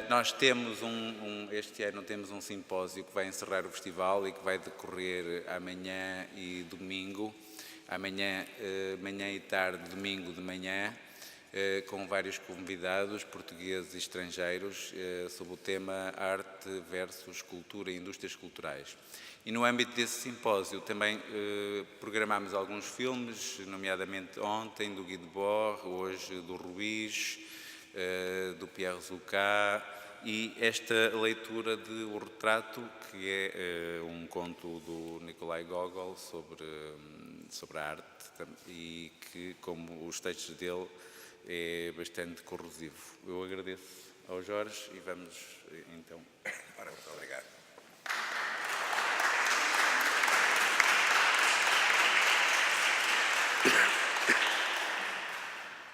Nós temos este ano temos um simpósio que vai encerrar o festival e que vai decorrer amanhã e domingo, amanhã, manhã e tarde, domingo de manhã, com vários convidados portugueses e estrangeiros sobre o tema Arte versus Cultura e Indústrias Culturais. E no âmbito desse simpósio também programámos alguns filmes, nomeadamente ontem do Guy Debord, hoje do Ruiz, do Pierre Zuccat, e esta leitura de O Retrato, que é um conto do Nikolai Gogol sobre a arte, e que, como os textos dele, é bastante corrosivo. Eu agradeço ao Jorge e vamos então. Ora, muito obrigado.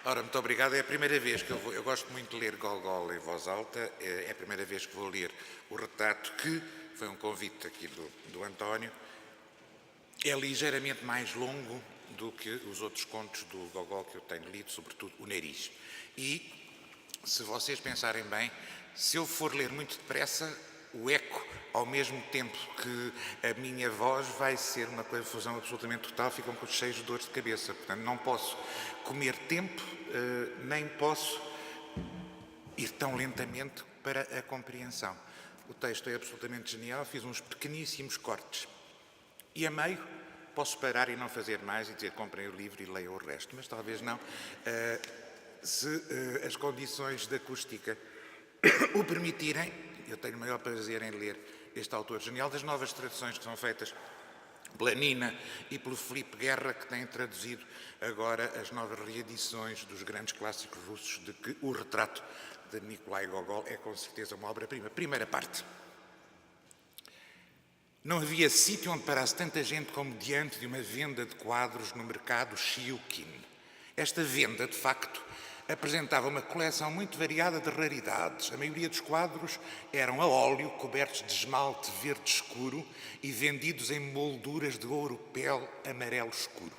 Ora, muito obrigado. É a primeira vez que eu gosto muito de ler Gogol em voz alta, é a primeira vez que vou ler O Retrato, que foi um convite aqui do António. É ligeiramente mais longo do que os outros contos do Gogol que eu tenho lido, sobretudo O Nariz. E, se vocês pensarem bem, se eu for ler muito depressa, o eco, ao mesmo tempo que a minha voz, vai ser uma confusão absolutamente total, ficam cheios de dores de cabeça. Portanto, não posso comer tempo, nem posso ir tão lentamente para a compreensão. O texto é absolutamente genial, fiz uns pequeníssimos cortes. E a meio, posso parar e não fazer mais e dizer comprem o livro e leiam o resto, mas talvez não, se as condições da acústica o permitirem. Eu tenho o maior prazer em ler este autor genial, das novas traduções que são feitas pela Nina e pelo Filipe Guerra, que têm traduzido agora as novas reedições dos grandes clássicos russos, de que O Retrato de Nikolai Gogol é com certeza uma obra-prima. Primeira parte. Não havia sítio onde parasse tanta gente como diante de uma venda de quadros no mercado Shiukin. Esta venda, de facto, apresentava uma coleção muito variada de raridades. A maioria dos quadros eram a óleo, cobertos de esmalte verde escuro e vendidos em molduras de ouro pele amarelo escuro.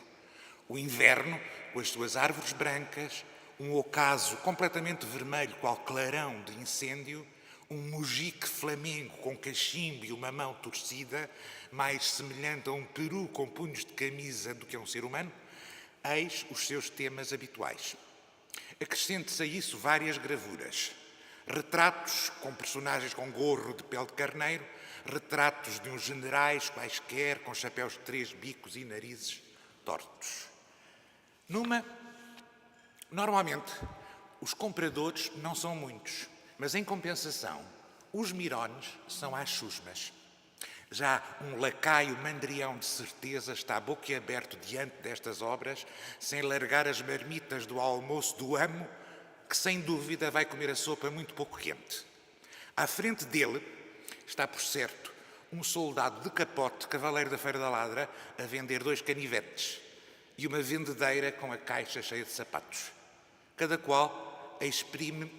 O inverno, com as suas árvores brancas, um ocaso completamente vermelho, qual clarão de incêndio, um mujique flamengo com cachimbo e uma mão torcida, mais semelhante a um peru com punhos de camisa do que a um ser humano, eis os seus temas habituais. Acrescente-se a isso várias gravuras. Retratos com personagens com gorro de pele de carneiro, retratos de uns generais quaisquer com chapéus de 3 bicos e narizes tortos. Normalmente, os compradores não são muitos, mas em compensação, os mirones são às chusmas. Já um lacaio mandrião de certeza está boquiaberto diante destas obras, sem largar as marmitas do almoço do amo, que sem dúvida vai comer a sopa muito pouco quente. À frente dele está, por certo, um soldado de capote, cavaleiro da Feira da Ladra, a vender 2 canivetes e uma vendedeira com a caixa cheia de sapatos. Cada qual exprime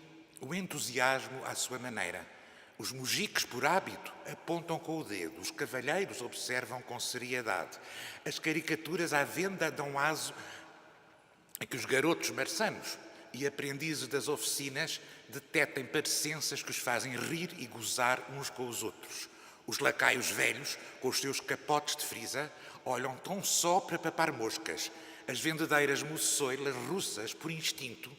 o entusiasmo à sua maneira. Os mujiques, por hábito, apontam com o dedo. Os cavalheiros observam com seriedade. As caricaturas à venda dão aso a que os garotos marçanos e aprendizes das oficinas detetem parecenças que os fazem rir e gozar uns com os outros. Os lacaios velhos, com os seus capotes de frisa, olham tão só para papar moscas. As vendedeiras moçoilas russas, por instinto,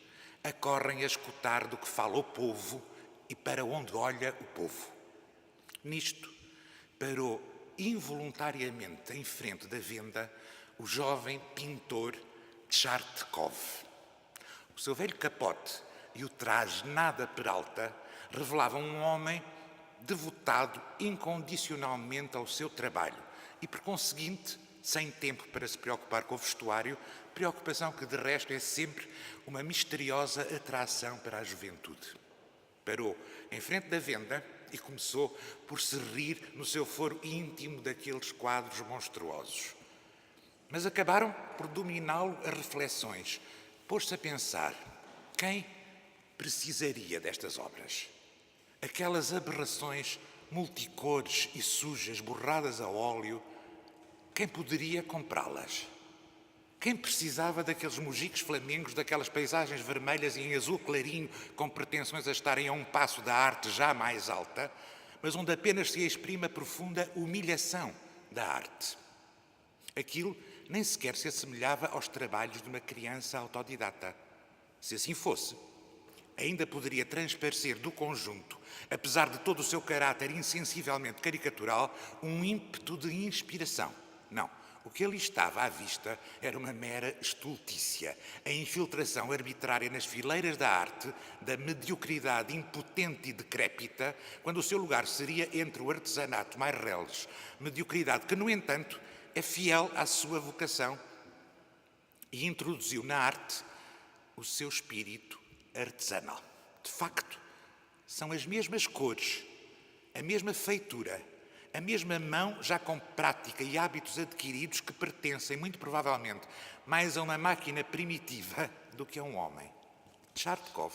acorrem a escutar do que fala o povo e para onde olha o povo. Nisto, parou involuntariamente em frente da venda o jovem pintor Tchartkov. O seu velho capote e o traje nada peralta revelavam um homem devotado incondicionalmente ao seu trabalho e, por conseguinte, sem tempo para se preocupar com o vestuário, preocupação que, de resto, é sempre uma misteriosa atração para a juventude. Parou em frente da venda e começou por se rir no seu foro íntimo daqueles quadros monstruosos. Mas acabaram por dominá-lo as reflexões. Pôs-se a pensar, quem precisaria destas obras? Aquelas aberrações multicores e sujas, borradas a óleo, quem poderia comprá-las? Quem precisava daqueles mojicos flamengos, daquelas paisagens vermelhas e em azul clarinho, com pretensões a estarem a um passo da arte já mais alta, mas onde apenas se exprime a profunda humilhação da arte? Aquilo nem sequer se assemelhava aos trabalhos de uma criança autodidata. Se assim fosse, ainda poderia transparecer do conjunto, apesar de todo o seu caráter insensivelmente caricatural, um ímpeto de inspiração. Não. O que ali estava à vista era uma mera estultícia, a infiltração arbitrária nas fileiras da arte, da mediocridade impotente e decrépita, quando o seu lugar seria entre o artesanato mais reles, mediocridade que, no entanto, é fiel à sua vocação e introduziu na arte o seu espírito artesanal. De facto, são as mesmas cores, a mesma feitura, a mesma mão já com prática e hábitos adquiridos que pertencem, muito provavelmente, mais a uma máquina primitiva do que a um homem. Tchartkov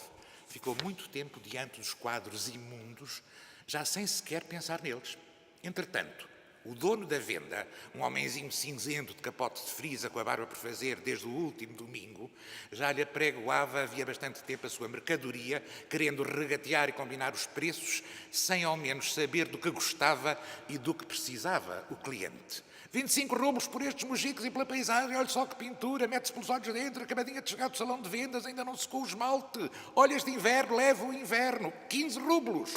ficou muito tempo diante dos quadros imundos, já sem sequer pensar neles. Entretanto, o dono da venda, um homenzinho cinzento de capote de frisa com a barba por fazer desde o último domingo, já lhe apregoava havia bastante tempo a sua mercadoria, querendo regatear e combinar os preços, sem ao menos saber do que gostava e do que precisava o cliente. 25 rublos por estes mojicos e pela paisagem, olha só que pintura, mete-se pelos olhos dentro, acabadinha de chegar do salão de vendas, ainda não secou o esmalte. Olha este inverno, leva o inverno, 15 rublos.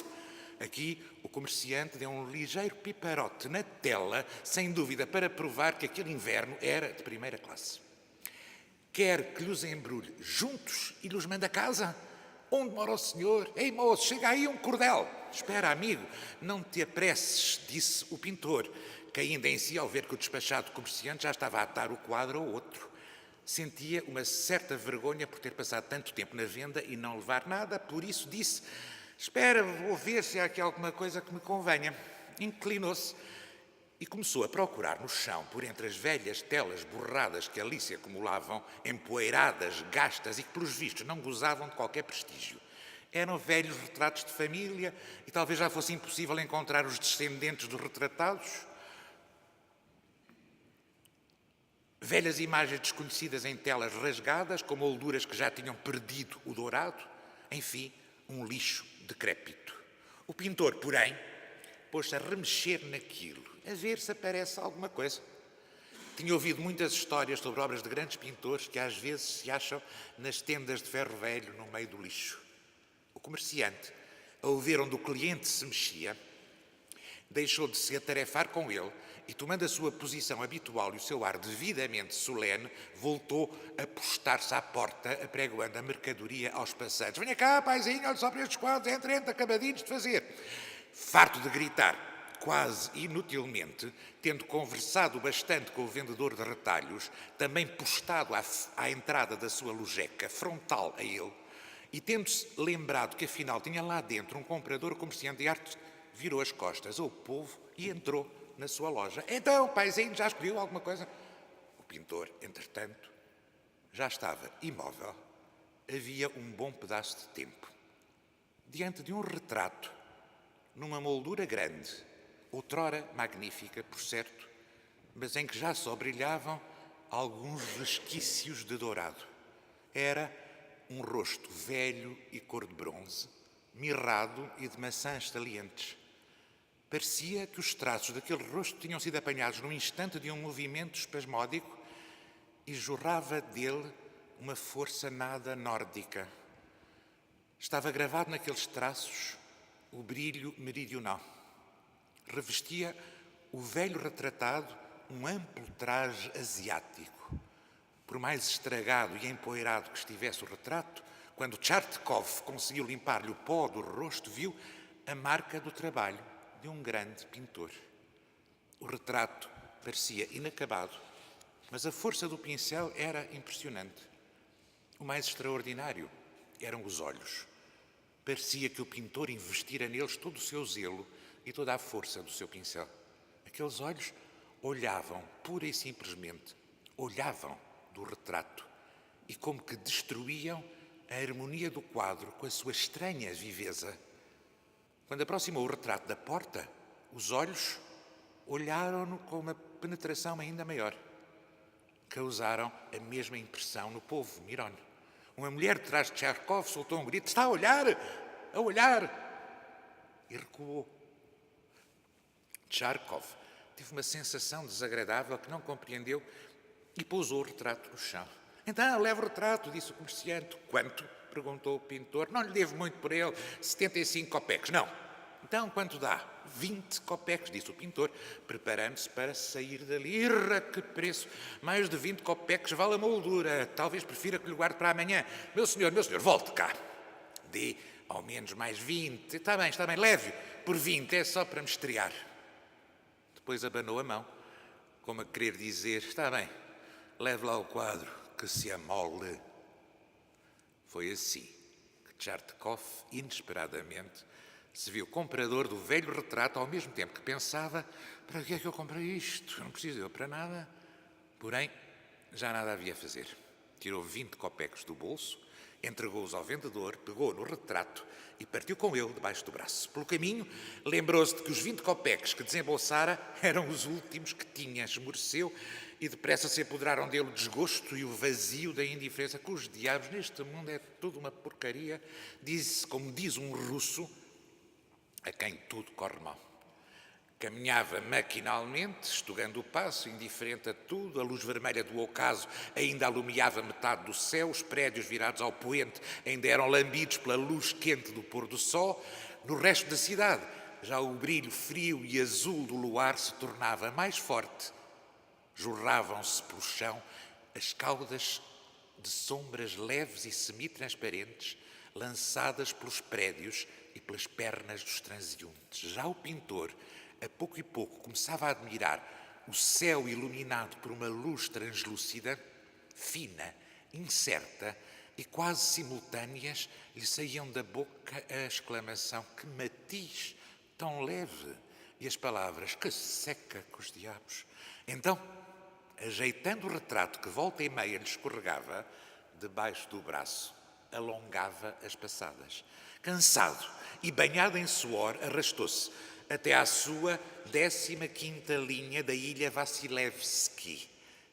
Aqui o comerciante deu um ligeiro piparote na tela, sem dúvida para provar que aquele inverno era de primeira classe. Quer que lhes embrulhe juntos e lhes mande a casa? Onde mora o senhor? Ei, moço, chega aí um cordel. Espera, amigo, não te apresses, disse o pintor, caindo em si ao ver que o despachado comerciante já estava a atar o quadro ao outro. Sentia uma certa vergonha por ter passado tanto tempo na venda e não levar nada, por isso disse: espera, vou ver se há aqui alguma coisa que me convenha. Inclinou-se e começou a procurar no chão, por entre as velhas telas borradas que ali se acumulavam, empoeiradas, gastas e que, pelos vistos, não gozavam de qualquer prestígio. Eram velhos retratos de família e talvez já fosse impossível encontrar os descendentes dos retratados. Velhas imagens desconhecidas em telas rasgadas, com molduras que já tinham perdido o dourado. Enfim, um lixo decrépito. O pintor, porém, pôs-se a remexer naquilo, a ver se aparece alguma coisa. Tinha ouvido muitas histórias sobre obras de grandes pintores que às vezes se acham nas tendas de ferro velho no meio do lixo. O comerciante, ao ver onde o cliente se mexia, deixou de se atarefar com ele e, tomando a sua posição habitual e o seu ar devidamente solene, voltou a postar-se à porta, apregoando a mercadoria aos passeiros. Venha cá, paizinho, olha só para estes quadros, entre, acabadinhos de fazer. Farto de gritar, quase inutilmente, tendo conversado bastante com o vendedor de retalhos, também postado à entrada da sua lojeca, frontal a ele, e tendo-se lembrado que afinal tinha lá dentro um comprador comerciante de arte, virou as costas ao povo e entrou na sua loja. Então, paizinho, já escolheu alguma coisa? O pintor, entretanto, já estava imóvel. Havia um bom pedaço de tempo. Diante de um retrato, numa moldura grande, outrora magnífica, por certo, mas em que já só brilhavam alguns resquícios de dourado. Era um rosto velho e cor de bronze, mirrado e de maçãs salientes. Parecia que os traços daquele rosto tinham sido apanhados num instante de um movimento espasmódico e jorrava dele uma força nada nórdica. Estava gravado naqueles traços o brilho meridional. Revestia o velho retratado um amplo traje asiático. Por mais estragado e empoeirado que estivesse o retrato, quando Tchartkov conseguiu limpar-lhe o pó do rosto, viu a marca do trabalho de um grande pintor. O retrato parecia inacabado, mas a força do pincel era impressionante. O mais extraordinário eram os olhos. Parecia que o pintor investira neles todo o seu zelo e toda a força do seu pincel. Aqueles olhos olhavam, pura e simplesmente, olhavam do retrato e como que destruíam a harmonia do quadro com a sua estranha viveza. Quando aproximou o retrato da porta, os olhos olharam-no com uma penetração ainda maior. causaram a mesma impressão no povo Miron. Uma mulher de trás de Tcherkov soltou um grito: está a olhar! A olhar! E recuou. Tcherkov teve uma sensação desagradável que não compreendeu e pousou o retrato no chão. Então, leve o retrato, disse o comerciante. Quanto? Perguntou o pintor. Não lhe devo muito por ele, 75 copeques. Não. Então, quanto dá? 20 copeques, disse o pintor, preparando-se para sair dali. Irra, que preço! Mais de 20 copeques vale a moldura. Talvez prefira que lhe guarde para amanhã. Meu senhor, volte cá. Dê ao menos mais 20. Está bem, leve. Por 20, é só para me estrear. Depois abanou a mão, como a querer dizer: está bem, leve lá o quadro, que se amole. Foi assim que Tchertkov, inesperadamente, se viu comprador do velho retrato, ao mesmo tempo que pensava: para que é que eu comprei isto? Eu não preciso dele para nada. Porém, já nada havia a fazer. Tirou 20 copeques do bolso, entregou-os ao vendedor, pegou no retrato e partiu com ele debaixo do braço. Pelo caminho, lembrou-se de que os 20 copeques que desembolsara eram os últimos que tinha. Esmoreceu e depressa se apoderaram dele o desgosto e o vazio da indiferença. Que os diabos, neste mundo é tudo uma porcaria, disse, como diz um russo, a quem tudo corre mal. Caminhava maquinalmente, estugando o passo, indiferente a tudo. A luz vermelha do ocaso ainda alumiava metade do céu. Os prédios virados ao poente ainda eram lambidos pela luz quente do pôr do sol. No resto da cidade, já o brilho frio e azul do luar se tornava mais forte. Jorravam-se pelo chão as caudas de sombras leves e semi-transparentes lançadas pelos prédios e pelas pernas dos transeuntes. Já o pintor, a pouco e pouco, começava a admirar o céu iluminado por uma luz translúcida, fina, incerta e quase simultâneas, lhe saíam da boca a exclamação: que matiz tão leve! E as palavras: que seca com os diabos! Então, ajeitando o retrato que volta e meia lhe escorregava debaixo do braço, alongava as passadas. Cansado e banhado em suor, arrastou-se até à sua 15ª linha da ilha Vassilevski.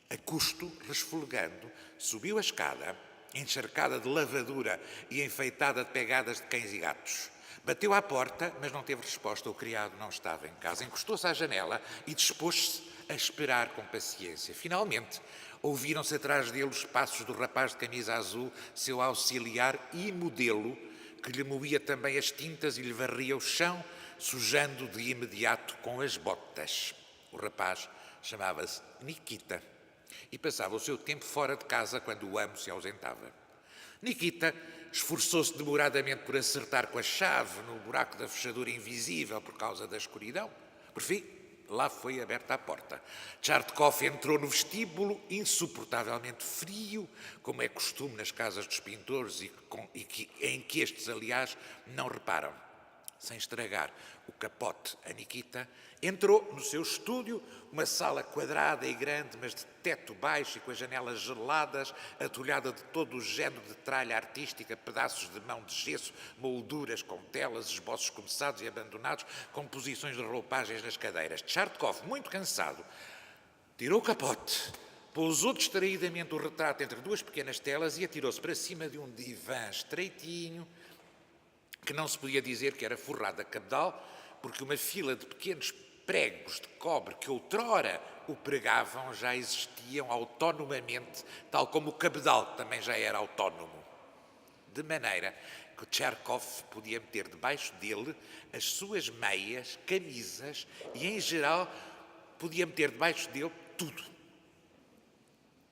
A custo, resfolgando, subiu a escada, encharcada de lavadura e enfeitada de pegadas de cães e gatos. Bateu à porta, mas não teve resposta. O criado não estava em casa. Encostou-se à janela e dispôs-se a esperar com paciência. Finalmente, ouviram-se atrás dele os passos do rapaz de camisa azul, seu auxiliar e modelo, que lhe moía também as tintas e lhe varria o chão, sujando de imediato com as botas. O rapaz chamava-se Nikita e passava o seu tempo fora de casa quando o amo se ausentava. Nikita esforçou-se demoradamente por acertar com a chave no buraco da fechadura invisível por causa da escuridão. Por fim, lá foi aberta a porta. Tchertkov entrou no vestíbulo, insuportavelmente frio, como é costume nas casas dos pintores em que estes, aliás, não reparam. Sem estragar o capote a Nikita, entrou no seu estúdio, uma sala quadrada e grande, mas de teto baixo e com as janelas geladas, atulhada de todo o género de tralha artística, pedaços de mão de gesso, molduras com telas, esboços começados e abandonados, composições de roupagens nas cadeiras. Tchertkov, muito cansado, tirou o capote, pousou distraidamente o retrato entre duas pequenas telas e atirou-se para cima de um divã estreitinho, que não se podia dizer que era forrado a cabedal, porque uma fila de pequenos pregos de cobre que outrora o pregavam já existiam autonomamente, tal como o cabedal também já era autónomo. De maneira que o Tchertkov podia meter debaixo dele as suas meias, camisas e, em geral, podia meter debaixo dele tudo.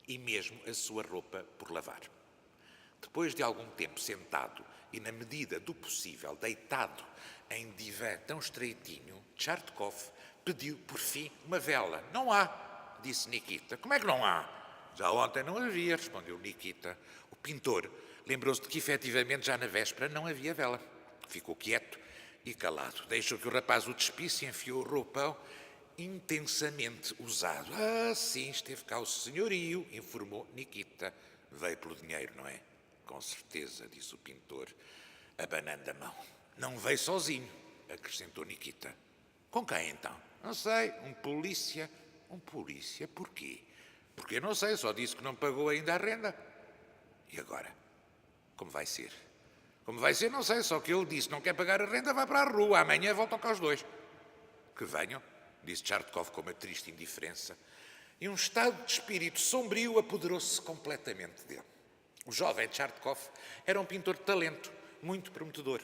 E mesmo a sua roupa por lavar. Depois de algum tempo sentado e, na medida do possível, deitado em divã tão estreitinho, Tchertkov pediu, por fim, uma vela. Não há, disse Nikita. Como é que não há? Já ontem não havia, respondeu Nikita. O pintor lembrou-se de que, efetivamente, já na véspera não havia vela. Ficou quieto e calado. Deixou que o rapaz o despisse e enfiou o roupão intensamente usado. Ah, sim, esteve cá o senhorio, informou Nikita. Veio pelo dinheiro, não é? Com certeza, disse o pintor, abanando a mão. Não veio sozinho, acrescentou Nikita. Com quem, então? Não sei, um polícia. Um polícia? Porquê? Porque eu não sei, só disse que não pagou ainda a renda. E agora? Como vai ser? Como vai ser, não sei, só que ele disse, não quer pagar a renda, vai para a rua, amanhã voltam cá os dois. Que venham, disse Tchartkov com uma triste indiferença. E um estado de espírito sombrio apoderou-se completamente dele. O jovem Tchartkov era um pintor de talento, muito prometedor.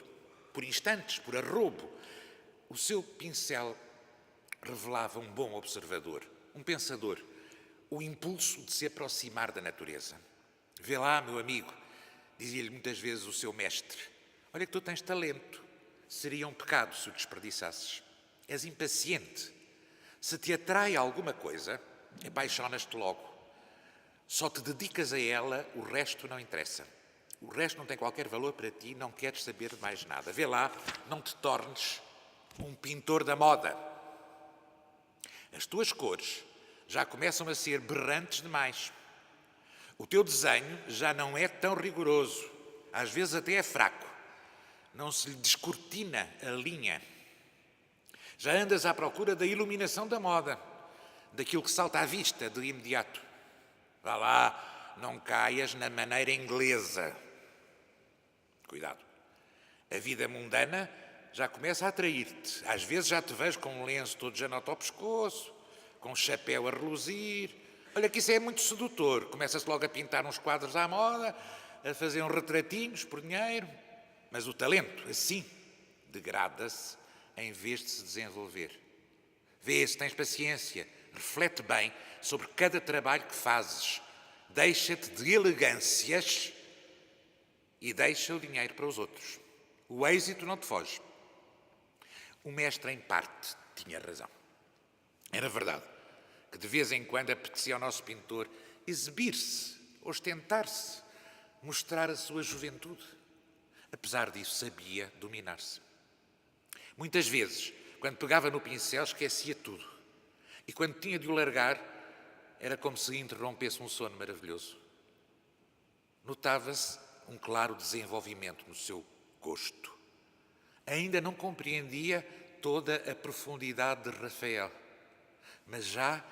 Por instantes, por arrobo, o seu pincel revelava um bom observador, um pensador, o impulso de se aproximar da natureza. Vê lá, meu amigo, dizia-lhe muitas vezes o seu mestre, olha que tu tens talento, seria um pecado se o desperdiçasses. És impaciente. Se te atrai alguma coisa, apaixonas-te logo. Só te dedicas a ela, o resto não interessa. O resto não tem qualquer valor para ti, não queres saber de mais nada. Vê lá, não te tornes um pintor da moda. As tuas cores já começam a ser berrantes demais. O teu desenho já não é tão rigoroso. Às vezes até é fraco. Não se lhe descortina a linha. Já andas à procura da iluminação da moda, daquilo que salta à vista de imediato. Vá lá, não caias na maneira inglesa. Cuidado. A vida mundana já começa a atrair-te. Às vezes já te vejo com um lenço todo janota ao pescoço, com um chapéu a reluzir. Olha que isso é muito sedutor. Começa-se logo a pintar uns quadros à moda, a fazer uns retratinhos por dinheiro. Mas o talento, assim, degrada-se em vez de se desenvolver. Vê se tens paciência, reflete bem sobre cada trabalho que fazes. Deixa-te de elegâncias e deixa o dinheiro para os outros. O êxito não te foge. O mestre, em parte, tinha razão. Era verdade que de vez em quando apetecia ao nosso pintor exibir-se, ostentar-se, mostrar a sua juventude. Apesar disso, sabia dominar-se. Muitas vezes, quando pegava no pincel, esquecia tudo. E quando tinha de o largar, era como se interrompesse um sono maravilhoso. Notava-se um claro desenvolvimento no seu gosto. Ainda não compreendia toda a profundidade de Rafael, mas já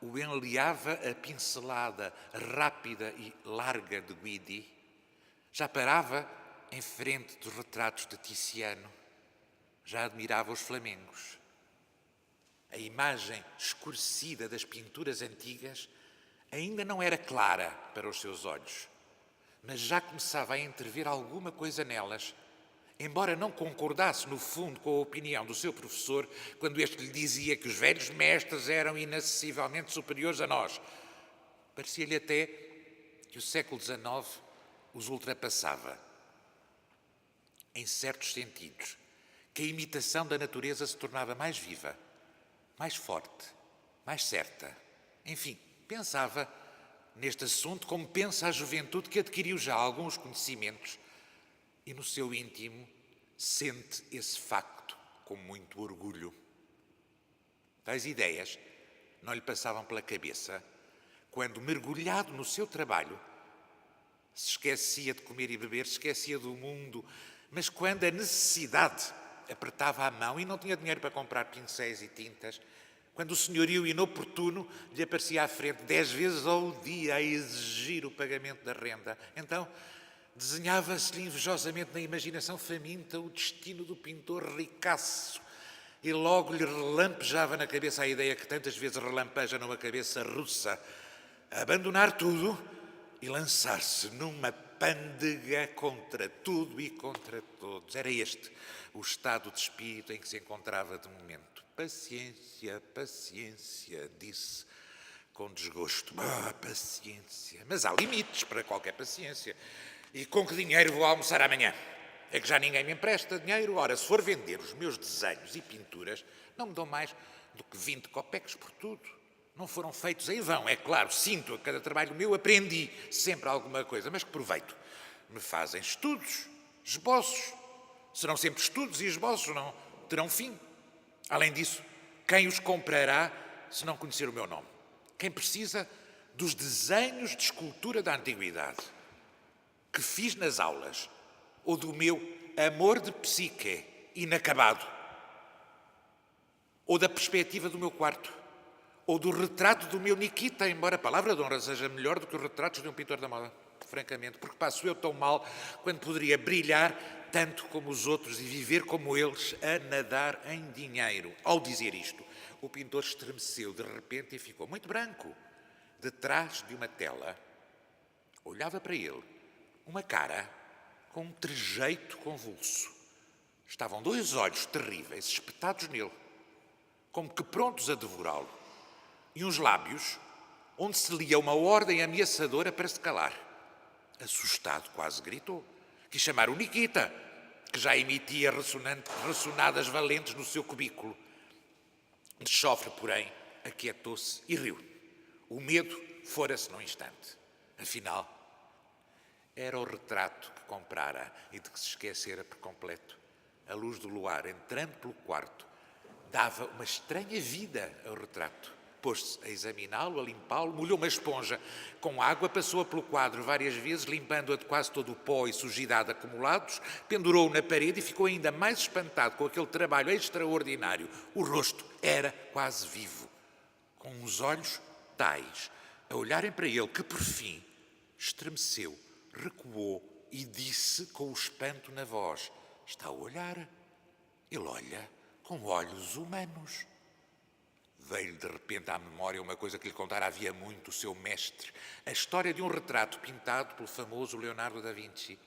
o enleava a pincelada rápida e larga de Guidi. Já parava em frente dos retratos de Tiziano. Já admirava os flamengos. A imagem escurecida das pinturas antigas ainda não era clara para os seus olhos, mas já começava a entrever alguma coisa nelas, embora não concordasse no fundo com a opinião do seu professor quando este lhe dizia que os velhos mestres eram inacessivelmente superiores a nós. Parecia-lhe até que o século XIX os ultrapassava. Em certos sentidos, que a imitação da natureza se tornava mais viva, mais forte, mais certa. Enfim, pensava neste assunto como pensa a juventude que adquiriu já alguns conhecimentos e no seu íntimo sente esse facto com muito orgulho. Tais ideias não lhe passavam pela cabeça quando, mergulhado no seu trabalho, se esquecia de comer e beber, se esquecia do mundo, mas quando a necessidade apertava a mão e não tinha dinheiro para comprar pincéis e tintas, quando o senhorio inoportuno lhe aparecia à frente 10 vezes ao dia a exigir o pagamento da renda, então desenhava-se-lhe invejosamente na imaginação faminta o destino do pintor ricaço e logo lhe relampejava na cabeça a ideia que tantas vezes relampeja numa cabeça russa, abandonar tudo e lançar-se numa pândega contra tudo e contra todos. Era este o estado de espírito em que se encontrava de momento. Paciência, paciência, disse com desgosto. Paciência. Mas há limites para qualquer paciência. E com que dinheiro vou almoçar amanhã? É que já ninguém me empresta dinheiro. Ora, se for vender os meus desenhos e pinturas, não me dão mais do que 20 copecos por tudo. Não foram feitos em vão, é claro. Sinto a cada trabalho meu, aprendi sempre alguma coisa. Mas que proveito me fazem estudos, esboços? Serão sempre estudos e esboços, não terão fim. Além disso, quem os comprará se não conhecer o meu nome? Quem precisa dos desenhos de escultura da antiguidade que fiz nas aulas, ou do meu amor de psique inacabado, ou da perspectiva do meu quarto, Ou do retrato do meu Nikita, embora a palavra de honra seja melhor do que os retratos de um pintor da moda, francamente, porque passo eu tão mal quando poderia brilhar tanto como os outros e viver como eles a nadar em dinheiro. Ao dizer isto, o pintor estremeceu de repente e ficou muito branco. Detrás de uma tela, olhava para ele uma cara com um trejeito convulso. Estavam 2 olhos terríveis espetados nele, como que prontos a devorá-lo, e uns lábios onde se lia uma ordem ameaçadora para se calar. Assustado, quase gritou. Quis chamar o Nikita, que já emitia ressonadas valentes no seu cubículo. De chofre, porém, aquietou-se e riu. O medo fora-se num instante. Afinal, era o retrato que comprara e de que se esquecera por completo. A luz do luar, entrando pelo quarto, dava uma estranha vida ao retrato. Pôs-se a examiná-lo, a limpá-lo, molhou uma esponja com água, passou-a pelo quadro várias vezes, limpando-a de quase todo o pó e sujidade acumulados, pendurou-o na parede e ficou ainda mais espantado com aquele trabalho extraordinário. O rosto era quase vivo, com uns olhos tais, a olharem para ele, que por fim estremeceu, recuou e disse com o espanto na voz: está a olhar. Ele olha com olhos humanos. Veio-lhe de repente à memória uma coisa que lhe contara havia muito o seu mestre, a história de um retrato pintado pelo famoso Leonardo da Vinci,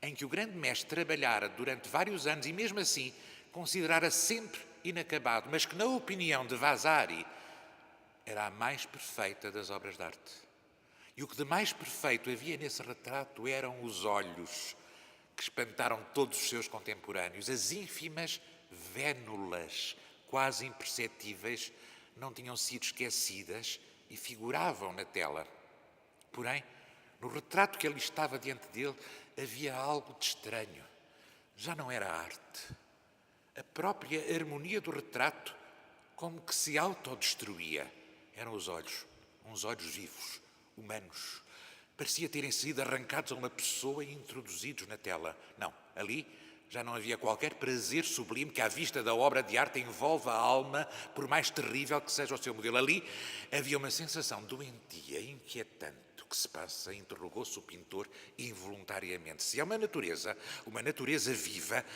em que o grande mestre trabalhara durante vários anos e mesmo assim considerara sempre inacabado, mas que na opinião de Vasari era a mais perfeita das obras de arte. E o que de mais perfeito havia nesse retrato eram os olhos, que espantaram todos os seus contemporâneos. As ínfimas vénulas, quase imperceptíveis, não tinham sido esquecidas e figuravam na tela. Porém, no retrato que ali estava diante dele, havia algo de estranho. Já não era arte. A própria harmonia do retrato, como que se autodestruía. Eram os olhos, uns olhos vivos, humanos. Parecia terem sido arrancados a uma pessoa e introduzidos na tela. Não, ali já não havia qualquer prazer sublime que à vista da obra de arte envolva a alma, por mais terrível que seja o seu modelo. Ali havia uma sensação doentia, inquietante. O que se passa? Interrogou-se o pintor involuntariamente. Se é uma natureza viva,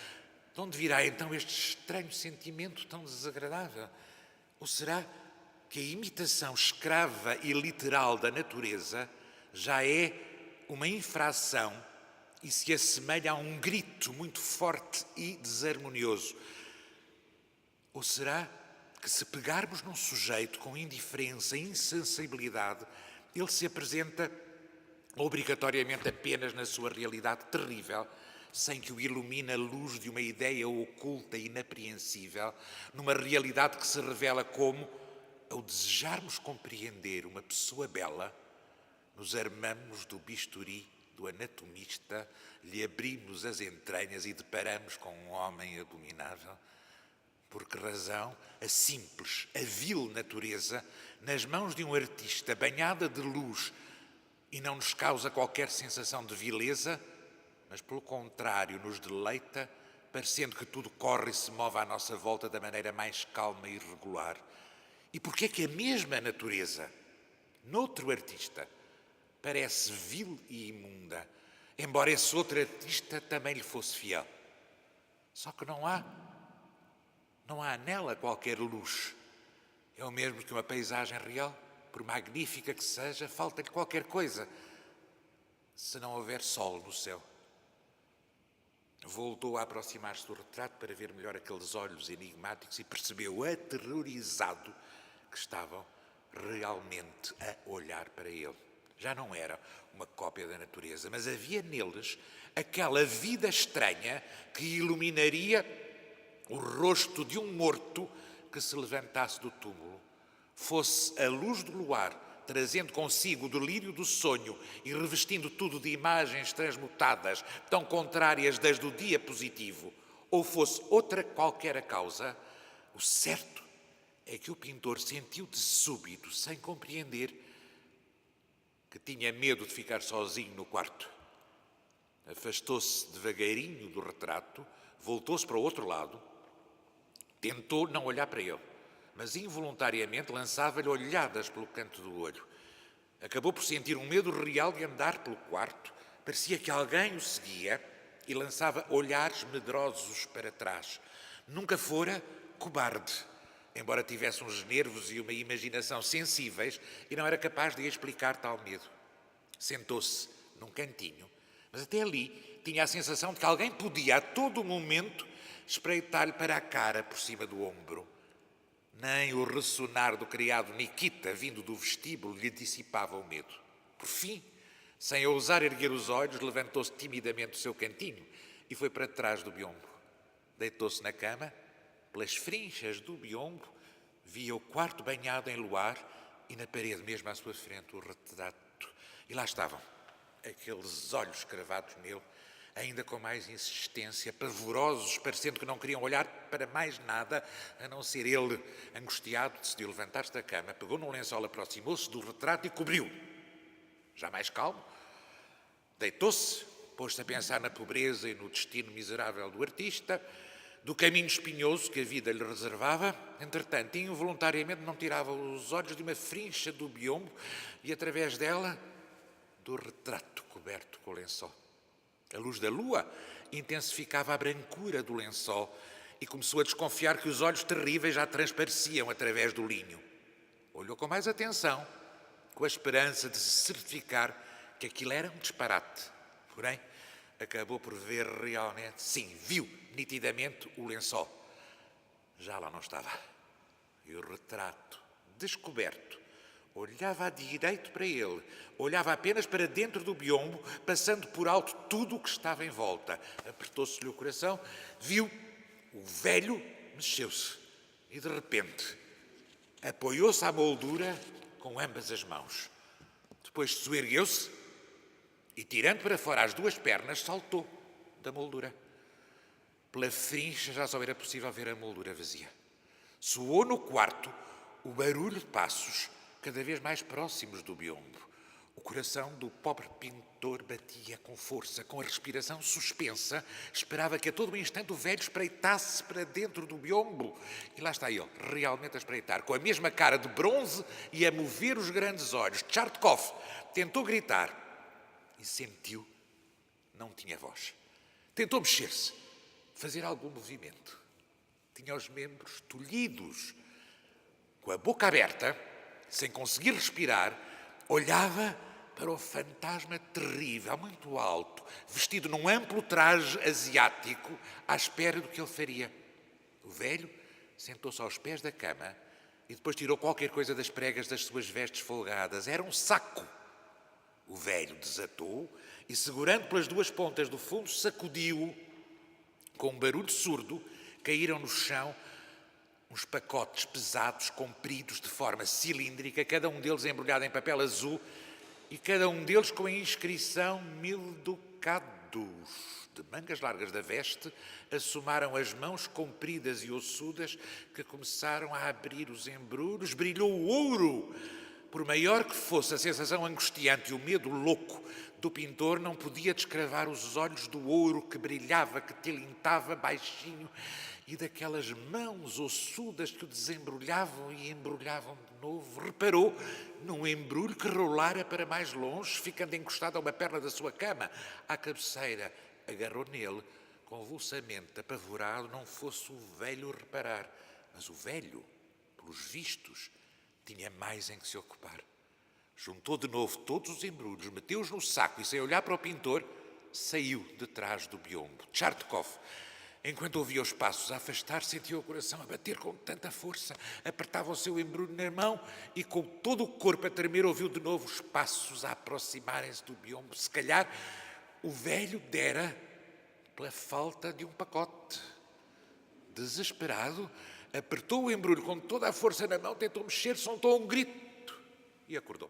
de onde virá então este estranho sentimento tão desagradável? Ou será que a imitação escrava e literal da natureza já é uma infração e se assemelha a um grito muito forte e desarmonioso? Ou será que se pegarmos num sujeito com indiferença e insensibilidade, ele se apresenta obrigatoriamente apenas na sua realidade terrível, sem que o ilumine a luz de uma ideia oculta e inapreensível, numa realidade que se revela como, ao desejarmos compreender uma pessoa bela, nos armamos do bisturi do anatomista, lhe abrimos as entranhas e deparamos com um homem abominável. Por que razão a simples, a vil natureza, nas mãos de um artista banhada de luz e não nos causa qualquer sensação de vileza, mas pelo contrário nos deleita, parecendo que tudo corre e se move à nossa volta da maneira mais calma e regular? E porquê é que a mesma natureza, noutro artista, parece vil e imunda, embora esse outro artista também lhe fosse fiel? Só que não há nela qualquer luz. É o mesmo que uma paisagem real, por magnífica que seja, falta-lhe qualquer coisa, se não houver sol no céu. Voltou a aproximar-se do retrato para ver melhor aqueles olhos enigmáticos e percebeu, aterrorizado, que estavam realmente a olhar para ele. Já não era uma cópia da natureza, mas havia neles aquela vida estranha que iluminaria o rosto de um morto que se levantasse do túmulo. Fosse a luz do luar, trazendo consigo o delírio do sonho e revestindo tudo de imagens transmutadas, tão contrárias das do dia positivo, ou fosse outra qualquer a causa, o certo é que o pintor sentiu de súbito, sem compreender, que tinha medo de ficar sozinho no quarto. Afastou-se devagarinho do retrato, voltou-se para o outro lado, tentou não olhar para ele, mas involuntariamente lançava-lhe olhadas pelo canto do olho. Acabou por sentir um medo real de andar pelo quarto. Parecia que alguém o seguia e lançava olhares medrosos para trás. Nunca fora cobarde, embora tivesse uns nervos e uma imaginação sensíveis e não era capaz de explicar tal medo. Sentou-se num cantinho, mas até ali tinha a sensação de que alguém podia a todo momento espreitar-lhe para a cara por cima do ombro. Nem o ressonar do criado Nikita, vindo do vestíbulo, lhe dissipava o medo. Por fim, sem ousar erguer os olhos, levantou-se timidamente do seu cantinho e foi para trás do biombo. Deitou-se na cama, pelas frinchas do biombo, via o quarto banhado em luar e na parede mesmo à sua frente o retrato. E lá estavam, aqueles olhos cravados nele, ainda com mais insistência, pavorosos, parecendo que não queriam olhar para mais nada, a não ser ele. Angustiado, decidiu levantar-se da cama, pegou num lençol, aproximou-se do retrato e cobriu. Já mais calmo, deitou-se, pôs-se a pensar na pobreza e no destino miserável do artista, do caminho espinhoso que a vida lhe reservava. Entretanto, involuntariamente não tirava os olhos de uma frincha do biombo e, através dela, do retrato coberto com o lençol. A luz da lua intensificava a brancura do lençol e começou a desconfiar que os olhos terríveis já transpareciam através do linho. Olhou com mais atenção, com a esperança de se certificar que aquilo era um disparate. Porém, acabou por ver realmente, sim, viu nitidamente o lençol. Já lá não estava. E o retrato, descoberto, olhava à direita para ele, olhava apenas para dentro do biombo, passando por alto tudo o que estava em volta. Apertou-se-lhe o coração, viu, o velho mexeu-se e, de repente, apoiou-se à moldura com ambas as mãos. Depois soergueu-se e, tirando para fora as duas pernas, saltou da moldura. Pela frincha já só era possível ver a moldura vazia. Soou no quarto o barulho de passos cada vez mais próximos do biombo. O coração do pobre pintor batia com força, com a respiração suspensa. Esperava que a todo instante o velho espreitasse para dentro do biombo. E lá está ele, realmente a espreitar, com a mesma cara de bronze e a mover os grandes olhos. Tchartkov tentou gritar e sentiu, não tinha voz. Tentou mexer-se, fazer algum movimento. Tinha os membros tolhidos. Com a boca aberta, sem conseguir respirar, olhava para o fantasma terrível, muito alto, vestido num amplo traje asiático, à espera do que ele faria. O velho sentou-se aos pés da cama e depois tirou qualquer coisa das pregas das suas vestes folgadas. Era um saco. O velho desatou e, segurando pelas duas pontas do fundo, sacudiu-o. Com um barulho surdo, caíram no chão uns pacotes pesados, compridos de forma cilíndrica, cada um deles embrulhado em papel azul e cada um deles com a inscrição 1000 ducados. De mangas largas da veste, assomaram as mãos compridas e ossudas que começaram a abrir os embrulhos. Brilhou o ouro. Por maior que fosse a sensação angustiante e o medo louco do pintor, não podia descravar os olhos do ouro que brilhava, que tilintava baixinho, e daquelas mãos ossudas que o desembrulhavam e embrulhavam de novo. Reparou num embrulho que rolara para mais longe, ficando encostado a uma perna da sua cama. À cabeceira, agarrou nele, convulsamente apavorado, não fosse o velho reparar. Mas o velho, pelos vistos, tinha mais em que se ocupar. Juntou de novo todos os embrulhos, meteu-os no saco e, sem olhar para o pintor, saiu de trás do biombo. Tchartkov, enquanto ouvia os passos a afastar, sentiu o coração a bater com tanta força. Apertava o seu embrulho na mão e, com todo o corpo a tremer, ouviu de novo os passos a aproximarem-se do biombo. Se calhar o velho dera pela falta de um pacote. Desesperado, apertou o embrulho com toda a força na mão, tentou mexer, soltou um grito e acordou.